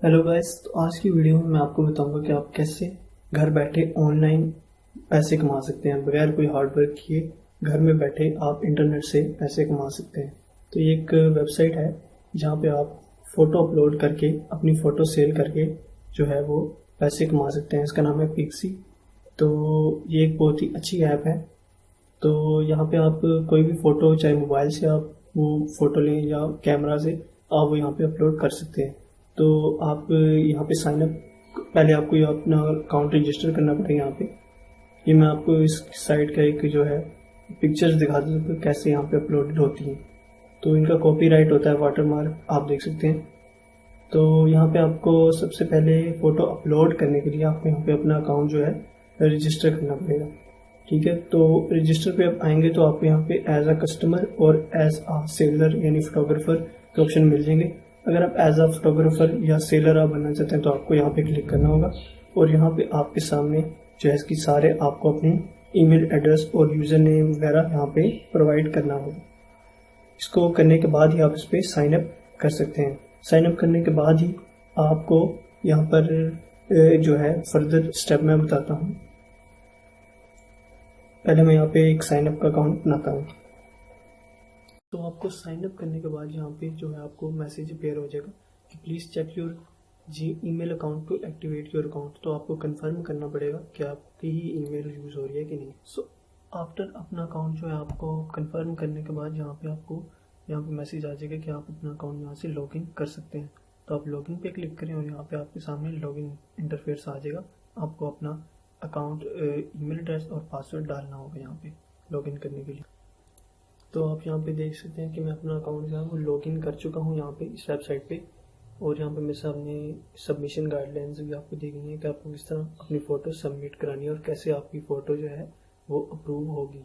Hello guys, तो आज की वीडियो में मैं आपको बताऊंगा कि आप कैसे घर बैठे ऑनलाइन पैसे कमा सकते हैं बगैर कोई हार्ड वर्क किए। घर में बैठे आप इंटरनेट से पैसे कमा सकते हैं। तो ये एक वेबसाइट है जहाँ पे आप फोटो अपलोड करके अपनी फ़ोटो सेल करके जो है वो पैसे कमा सकते हैं। इसका नाम है पिक्सी। तो ये एक बहुत ही अच्छी ऐप है। तो यहाँ पे आप कोई भी फ़ोटो चाहे मोबाइल से आप वो फ़ोटो लें या कैमरा से आप वो यहाँ पे अपलोड कर सकते हैं। तो आप यहाँ पे साइन अप पहले आपको ये अपना अकाउंट रजिस्टर करना पड़ेगा। यहाँ पे ये मैं आपको इस साइट का एक जो है पिक्चर्स दिखा दूँ कैसे यहाँ पे अपलोडेड होती हैं। तो इनका कॉपीराइट होता है, वाटरमार्क आप देख सकते हैं। तो यहाँ पे आपको सबसे पहले फ़ोटो अपलोड करने के लिए आपको यहाँ पे अपना अकाउंट जो है रजिस्टर करना पड़ेगा। ठीक है, तो रजिस्टर पे आप आएंगे तो आपको यहाँ पे एज अ कस्टमर और एज अ सेलर यानी फोटोग्राफर के ऑप्शन मिल जाएंगे। अगर आप एज अ फोटोग्राफर या सेलर आप बनना चाहते हैं तो आपको यहाँ पे क्लिक करना होगा और यहाँ पे आपके सामने जो है इसकी सारे आपको अपने ईमेल एड्रेस और यूज़र नेम वगैरह यहाँ पे प्रोवाइड करना होगा। इसको करने के बाद ही आप इस पर साइन अप कर सकते हैं। साइन अप करने के बाद ही आपको यहाँ पर जो है फर्दर स्टेप मैं बताता हूँ। पहले मैं यहाँ पे एक साइन अप का अकाउंट बनाता हूँ। तो आपको साइन अप करने के बाद यहाँ पे जो है आपको मैसेज अपेयर हो जाएगा कि please check your email account to activate your account. तो आपको कंफर्म करना पड़ेगा कि आपकी ही ईमेल यूज़ हो रही है कि नहीं। सो आफ्टर अपना अकाउंट जो है आपको कंफर्म करने के बाद यहाँ पे मैसेज आ जाएगा कि आप अपना अकाउंट यहाँ से लॉगिन कर सकते हैं। तो आप लॉगिन पे क्लिक करें और यहाँ पे आपके सामने लॉगिन इंटरफेस आ जाएगा। आपको अपना अकाउंट ईमेल एड्रेस और पासवर्ड डालना होगा यहाँ पे लॉगिन करने के लिए। तो आप यहाँ पे देख सकते हैं कि मैं अपना अकाउंट जो है वो लॉगिन कर चुका हूँ यहाँ पे इस वेबसाइट पे। और यहाँ पे मेरे सामने सबमिशन गाइडलाइंस भी आपको दी गई हैं कि आपको किस तरह अपनी फ़ोटो सबमिट करानी है और कैसे आपकी फ़ोटो जो है वो अप्रूव होगी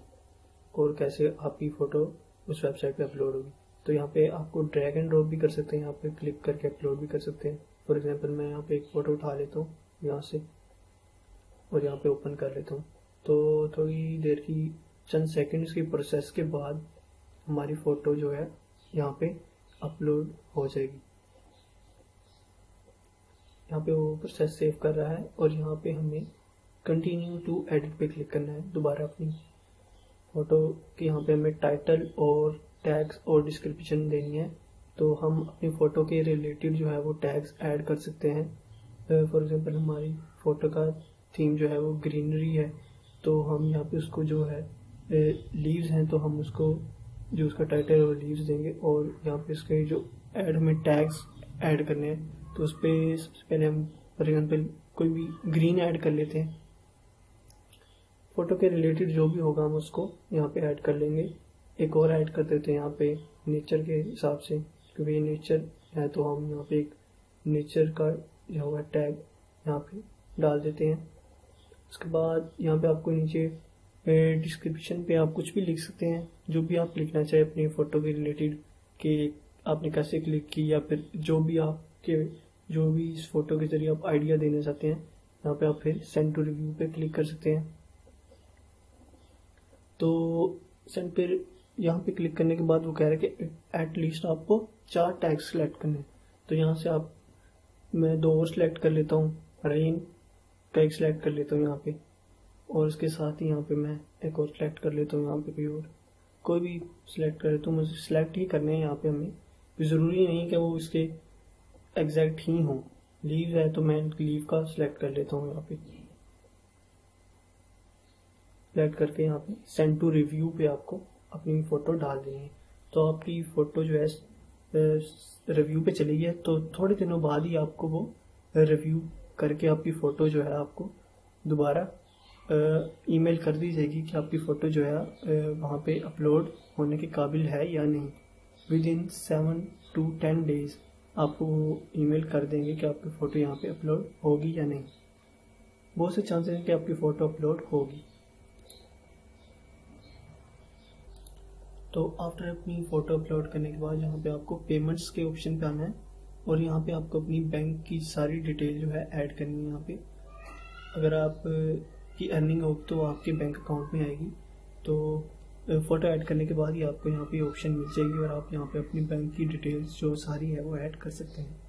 और कैसे आपकी फ़ोटो उस वेबसाइट पे अपलोड होगी। तो यहाँ पे आपको ड्रैग एंड ड्रॉप भी कर सकते हैं, यहाँ पे क्लिक करके अपलोड भी कर सकते हैं। फॉर एग्जांपल मैं यहाँ पे एक फ़ोटो उठा लेता हूँ यहाँ से और यहाँ पे ओपन कर लेता हूँ। तो थोड़ी देर की चंद सेकंड्स की प्रोसेस के बाद हमारी फ़ोटो जो है यहाँ पे अपलोड हो जाएगी। यहाँ पे वो प्रोसेस सेव कर रहा है और यहाँ पे हमें कंटिन्यू टू एडिट पे क्लिक करना है। दोबारा अपनी फ़ोटो की यहाँ पे हमें टाइटल और टैग्स और डिस्क्रिप्शन देनी है। तो हम अपनी फ़ोटो के रिलेटेड जो है वो टैग्स ऐड कर सकते हैं। फॉर एग्जांपल हमारी फ़ोटो का थीम जो है वो ग्रीनरी है, तो हम यहाँ पे उसको जो है लीव्स हैं तो हम उसको जो उसका टाइटल है वो लीव्स देंगे। और यहाँ पे इसके जो हमें टैग्स ऐड करने हैं तो उस पर सबसे पहले हम फॉर एग्जांपल कोई भी ग्रीन ऐड कर लेते हैं। फ़ोटो के रिलेटेड जो भी होगा हम उसको यहाँ पे ऐड कर लेंगे। एक और ऐड कर देते हैं यहाँ पे नेचर के हिसाब से, क्योंकि ये नेचर है तो हम यहाँ पे एक नेचर का जो होगा टैग यहाँ पे डाल देते हैं। उसके बाद यहाँ पे आपको नीचे डिस्क्रिप्शन पे आप कुछ भी लिख सकते हैं, जो भी आप लिखना चाहे अपनी फ़ोटो के रिलेटेड कि आपने कैसे क्लिक की या फिर जो भी इस फ़ोटो के ज़रिए आप आइडिया देना चाहते हैं। यहाँ पे आप फिर सेंड टू रिव्यू पे क्लिक कर सकते हैं। तो सेंड पे यहाँ पे क्लिक करने के बाद वो कह रहा है कि एट लीस्ट आपको 4 टैग्स सेलेक्ट करने हैं। तो यहाँ से मैं 2 और सिलेक्ट कर लेता हूँ, रेन का एक सिलेक्ट कर लेता हूँ यहाँ पे और उसके साथ ही यहाँ पे मैं एक और सिलेक्ट कर लेता हूँ। यहाँ पे कोई भी सिलेक्ट कर लेता हूँ, मुझे सिलेक्ट ही करने हैं। यहाँ पे हमें ज़रूरी नहीं कि वो इसके एग्जैक्ट ही हों। लीव है तो मैं लीव का सिलेक्ट कर लेता हूँ। यहाँ पे सिलेक्ट करके यहाँ पे सेंड टू रिव्यू पे आपको अपनी फ़ोटो डाल देनी है। तो आपकी फ़ोटो जो है रिव्यू पे चली है तो थोड़े दिनों बाद ही आपको वो रिव्यू करके आपकी फ़ोटो जो है आपको दोबारा ईमेल कर दी जाएगी कि आपकी फ़ोटो जो है वहाँ पे अपलोड होने के काबिल है या नहीं। विद इन 7 to 10 डेज़ आपको ईमेल कर देंगे कि आपकी फ़ोटो यहाँ पे अपलोड होगी या नहीं। बहुत से चांसेस हैं कि आपकी फ़ोटो अपलोड होगी। तो आफ्टर अपनी फ़ोटो अपलोड करने के बाद यहाँ पे आपको पेमेंट्स के ऑप्शन पे आना है और यहाँ पे आपको अपनी बैंक की सारी डिटेल जो है ऐड करनी है। यहाँ पे अगर आप की अर्निंग होगी तो आपके बैंक अकाउंट में आएगी। तो फ़ोटो ऐड करने के बाद ही आपको यहाँ पे ऑप्शन मिल जाएगी और आप यहाँ पे अपनी बैंक की डिटेल्स जो सारी है वो ऐड कर सकते हैं।